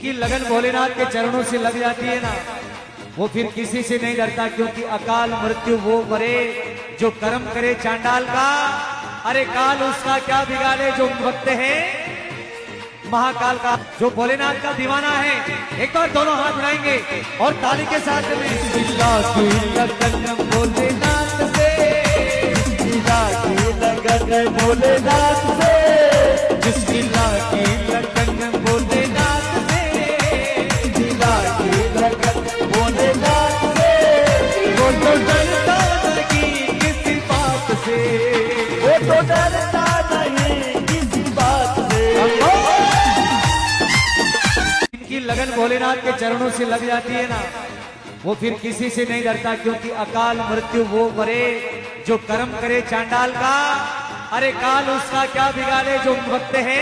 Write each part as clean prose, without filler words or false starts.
जिनकी लगन भोलेनाथ के चरणों से लग जाती है ना, वो फिर किसी से नहीं डरता, क्योंकि अकाल मृत्यु वो मरे जो कर्म करे चांडाल का। अरे काल उसका क्या बिगाड़े जो भक्त है महाकाल का। जो भोलेनाथ का दीवाना है, एक बार दोनों हाथ उठाएंगे और ताली के साथ में भोलेनाथ से, भोलेनाथ से, जिसकी लागी लगन भोलेनाथ से, लागी लगन भोलेनाथ से, वो तो डरता नहीं किसी बात से, वो तो डरता नहीं किसी बात से। जिनकी लगन भोलेनाथ के चरणों से लग जाती है ना, वो फिर किसी से नहीं डरता, क्योंकि अकाल मृत्यु वो मरे जो कर्म करे चांडाल का। अरे काल उसका क्या बिगाड़े जो भक्त है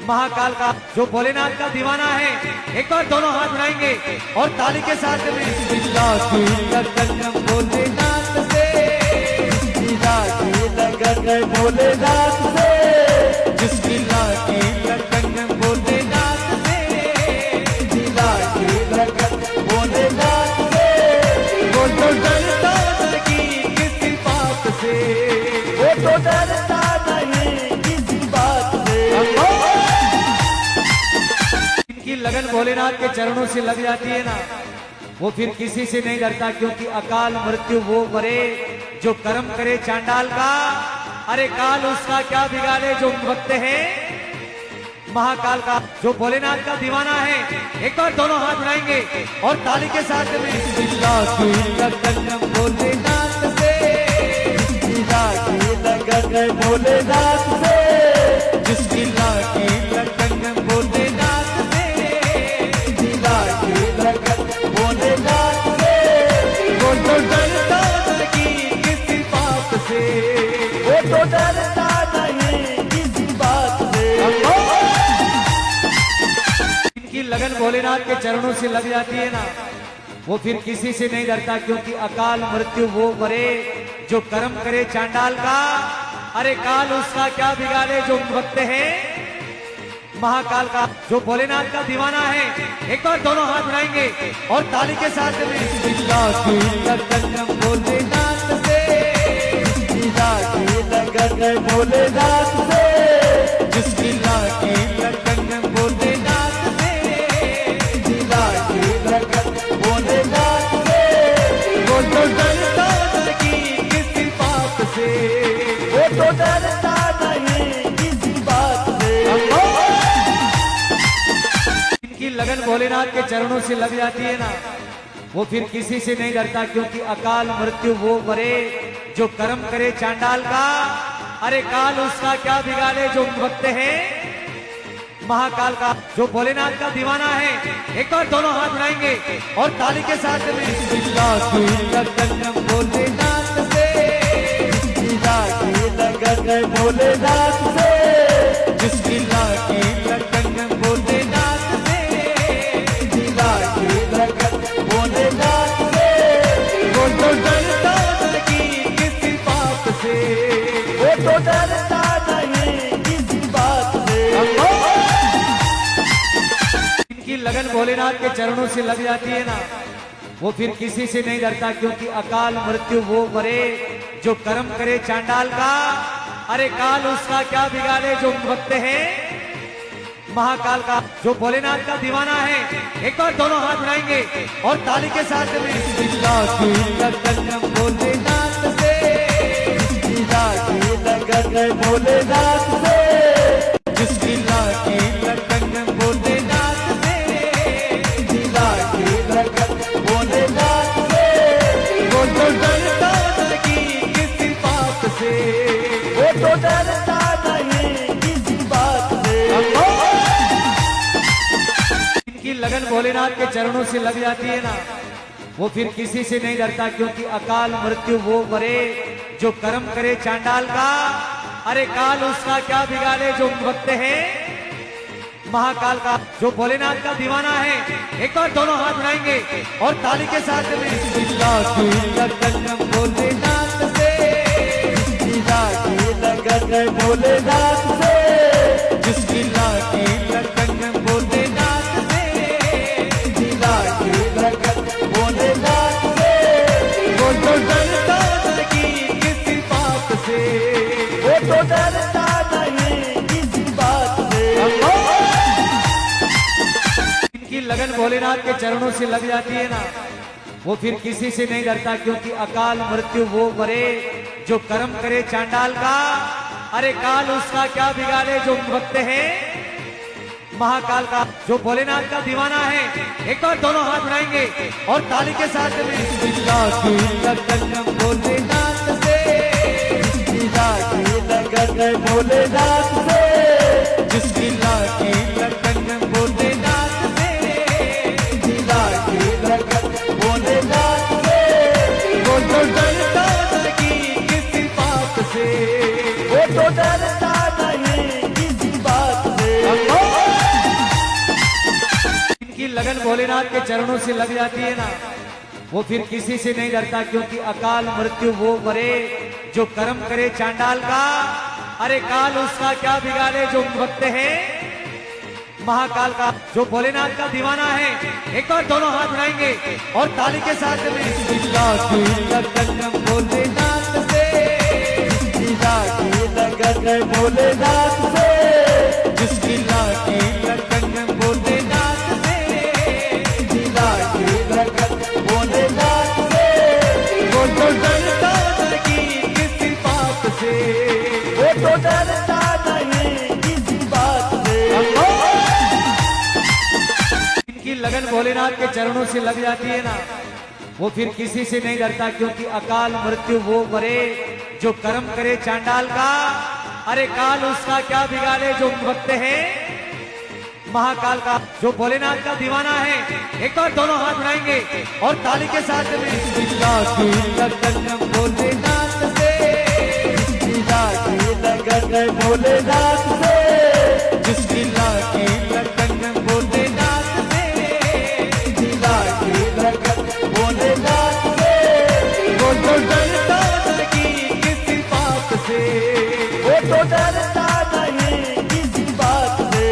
महाकाल का। जो भोलेनाथ का दीवाना है, एक बार दोनों हाथ उठाएंगे और ताली के साथ में भोलेनाथ से, लगन भोलेनाथ से, जिसकी लागी लगन भोलेनाथ से, लागी लगन भोलेनाथ से, वो तो डरता नहीं किसी बात से, वो तो डरता नहीं किसी बात से। जिनकी लगन भोलेनाथ के चरणों से लग जाती है ना, वो फिर किसी से नहीं डरता, क्योंकि अकाल मृत्यु वो मरे जो कर्म करे चांडाल का। अरे काल उसका क्या बिगाड़े जो भक्त है महाकाल का। जो भोलेनाथ का दीवाना है, एक बार दोनों हाथ उठाएंगे और ताली के साथ में भोलेनाथ से, लगन भोलेनाथ से, जिसकी लागी लगन भोलेनाथ से, लागी लगन भोलेनाथ से, वो तो डरता नहीं किसी बात से, वो तो डरता नहीं किसी बात से। जिनकी लगन भोलेनाथ के चरणों से लग जाती है ना, वो फिर किसी से नहीं डरता, क्योंकि अकाल मृत्यु वो मरे जो कर्म करे चांडाल का। अरे काल उसका क्या बिगाड़े जो भक्त है महाकाल का। जो भोलेनाथ का दीवाना है, एक बार दोनों हाथ उठाएंगे और ताली के साथ में लगन भोलेनाथ से, लगन भोलेनाथ से, जिसकी लागी लगन भोलेनाथ से, लागी लगन भोलेनाथ से, वो तो डरता नहीं किसी बात से, वो तो डरता नहीं किसी बात से। जिनकी लगन भोलेनाथ के चरणों से लग जाती है ना, वो फिर किसी से नहीं डरता, क्योंकि अकाल मृत्यु वो मरे जो कर्म करे चांडाल का। अरे काल उसका क्या बिगाड़े जो भक्त है महाकाल का। जो भोलेनाथ का दीवाना है, एक बार दोनों हाथ उठाएंगे और ताली के साथ में लगन भोलेनाथ से, लगन भोलेनाथ से, जिसकी लागी लगन भोलेनाथ से, लागी लगन भोलेनाथ से, वो तो डरता नहीं किसी बात से, वो तो डरता नहीं किसी बात से। जिनकी लगन भोलेनाथ के चरणों से लग जाती है ना, वो फिर किसी से नहीं डरता, क्योंकि अकाल मृत्यु वो मरे जो कर्म करे चांडाल का। अरे काल उसका क्या बिगाड़े जो भक्त है महाकाल का। जो भोलेनाथ का दीवाना है, एक बार दोनों हाथ उठाएंगे और ताली के साथ में लगन भोलेनाथ से, लगन भोलेनाथ से, जिसकी लागी लगन भोलेनाथ से, लागी लगन भोलेनाथ से, वो तो डरता नहीं किसी बात से, वो तो डरता नहीं किसी बात से। जिनकी लगन भोलेनाथ के चरणों से लग जाती है ना, वो फिर किसी से नहीं डरता, क्योंकि अकाल मृत्यु वो मरे जो कर्म करे चांडाल का। अरे काल उसका क्या बिगाड़े जो भक्त है महाकाल का। जो भोलेनाथ का दीवाना है, एक बार दोनों हाथ उठाएंगे और ताली के साथ में लगन भोलेनाथ से, लगन भोलेनाथ से, जिसकी लागी लगन भोलेनाथ लगन भोलेनाथ के चरणों से लग जाती है ना, वो फिर किसी से नहीं डरता, क्योंकि अकाल मृत्यु वो मरे जो कर्म करे चांडाल का। अरे काल उसका क्या बिगाड़े जो भक्त है महाकाल का। जो भोलेनाथ का दीवाना है, एक बार दोनों हाथ उठाएंगे और ताली के साथ में लगन भोलेनाथ से, लगन भोलेनाथ से, जिसकी लागी लगन भोलेनाथ से, लागी लगन भोलेनाथ से, वो तो डरता नहीं किसी बात से, वो तो डरता नहीं किसी बात से। इनकी लगन भोलेनाथ के चरणों से लग जाती है ना, वो फिर किसी से नहीं डरता, क्योंकि अकाल मृत्यु वो मरे जो कर्म करे चांडाल का। अरे काल उसका क्या बिगाड़े जो भक्त है महाकाल का। जो भोलेनाथ का दीवाना है, एक बार दोनों हाथ उठाएंगे और ताली के साथ में लगन भोलेनाथ से, लगन भोलेनाथ से, जिसकी लागी लगन भोलेनाथ से, लागी लगन भोलेनाथ से, वो तो डरता नहीं किसी बात से, वो तो डरता नहीं किसी बात से। इनकी लगन भोलेनाथ के चरणों से लग जाती है ना, वो फिर किसी से नहीं डरता, क्योंकि अकाल मृत्यु वो मरे जो कर्म करे चांडाल का। अरे काल उसका क्या बिगाड़े जो भक्त है महाकाल का। जो भोलेनाथ का दीवाना है, एक बार दोनों हाथ उठाएंगे और ताली के साथ में लगन भोलेनाथ से, लगन भोलेनाथ से, जिसकी लागी लगन भोलेनाथ से, लागी लगन भोलेनाथ से, वो तो डरता नहीं किसी बात से, वो तो डरता नहीं किसी बात से।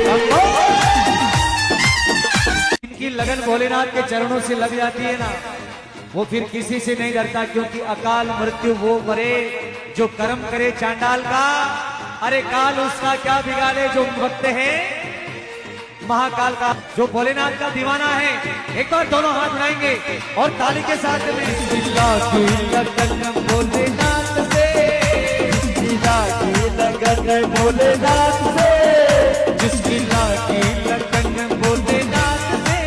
इनकी लगन भोलेनाथ के चरणों से लग जाती है ना, वो फिर किसी से नहीं डरता, क्योंकि अकाल मृत्यु वो मरे जो कर्म करे चांडाल का। अरे काल उसका क्या बिगाड़े जो भक्त है महाकाल का। जो भोलेनाथ का दीवाना है, एक बार दोनों हाथ उठाएंगे और ताली के साथ में लगन भोलेनाथ से, लगन भोलेनाथ से, जिसकी लागी लगन भोलेनाथ से,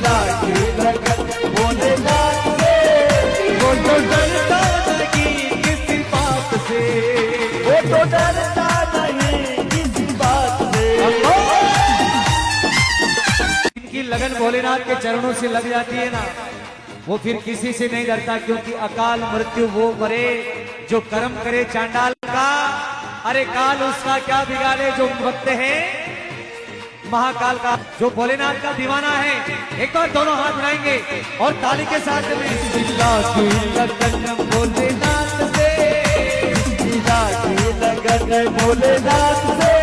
लागी लगन भोलेनाथ से, वो तो डरता नहीं किसी बात से, वो तो डरता नहीं किसी बात से। इनकी लगन भोलेनाथ के चरणों से लग जाती है ना, वो फिर किसी से नहीं डरता, क्योंकि अकाल मृत्यु वो मरे जो कर्म करे चांडाल का। अरे काल उसका क्या बिगाड़े जो भक्त है महाकाल का। जो भोलेनाथ का दीवाना है, एक बार दोनों हाथ उठाएंगे और ताली के साथ में लगन भोलेनाथ से, लगन भोलेनाथ से,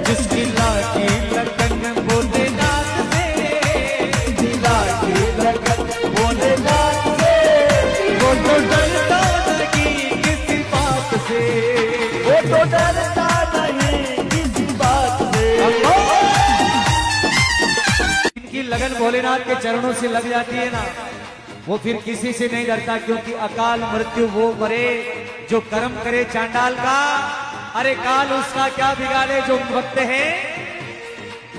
जिसकी लागी लगन भोलेनाथ से, लागी लगन भोलेनाथ से, वो तो डरता नहीं किसी बात से, वो तो डरता नहीं किसी बात से। इनकी लगन भोलेनाथ के चरणों से लग जाती है ना, वो फिर किसी से नहीं डरता, क्योंकि अकाल मृत्यु वो मरे जो कर्म करे चांडाल का। अरे काल उसका क्या बिगाड़े जो भक्त है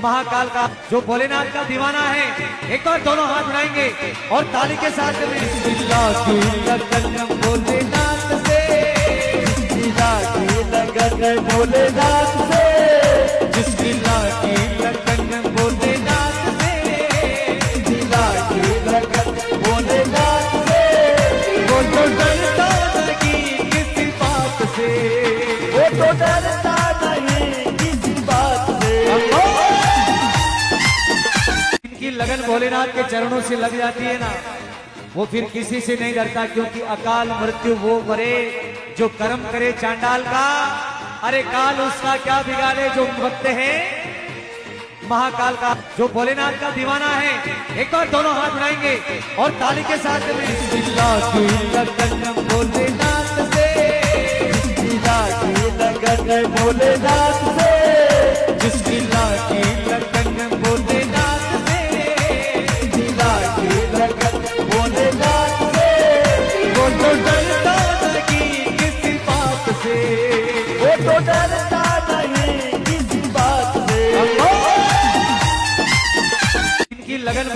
महाकाल का। जो भोलेनाथ का दीवाना है, एक बार दोनों हाथ उठाएंगे और ताली के साथ में लगन भोलेनाथ से, लगन भोलेनाथ से, जिसकी लागी लगन भोलेनाथ से, लागी लगन भोलेनाथ से, वो तो डरता नहीं किसी बात से, वो तो डरता नहीं किसी बात से। इनकी लगन भोलेनाथ के चरणों से लग जाती है ना, वो फिर किसी से नहीं डरता, क्योंकि अकाल मृत्यु वो मरे जो कर्म करे चांडाल का। अरे काल उसका क्या बिगाड़े जो भक्त है महाकाल का। जो भोलेनाथ का दीवाना है, एक बार दोनों हाथ उठाएंगे और ताली के साथ में लगन भोलेनाथ से, लगन भोलेनाथ से, जिसकी लागी लगन भोलेनाथ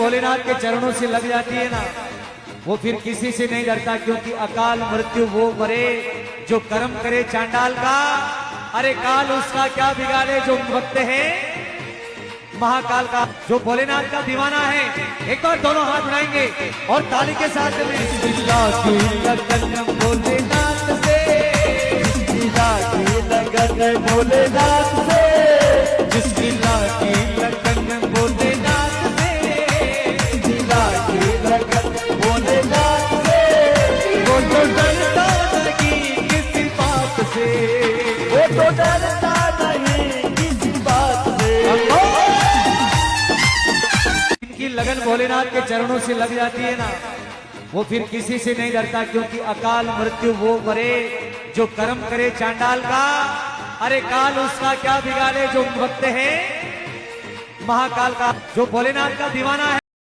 भोलेनाथ के चरणों से लग जाती है ना, वो फिर किसी से नहीं डरता, क्योंकि अकाल मृत्यु वो मरे जो कर्म करे चांडाल का। अरे काल उसका क्या बिगाड़े जो भक्त है महाकाल का। जो भोलेनाथ का दीवाना है, एक बार दोनों हाथ उठाएंगे और ताली के साथ में लगन भोलेनाथ से, लगन भोलेनाथ से, जिसकी लागी लगन भोलेनाथ से, लागी लगन भोलेनाथ से, वो तो डरता नहीं किसी बात से, वो तो डरता नहीं किसी बात से। इनकी लगन भोलेनाथ के चरणों से लग जाती है ना, वो फिर किसी से नहीं डरता, क्योंकि अकाल मृत्यु वो मरे जो कर्म करे चांडाल का। अरे काल उसका क्या बिगाड़े जो भक्त है महाकाल का। जो भोलेनाथ का दीवाना है,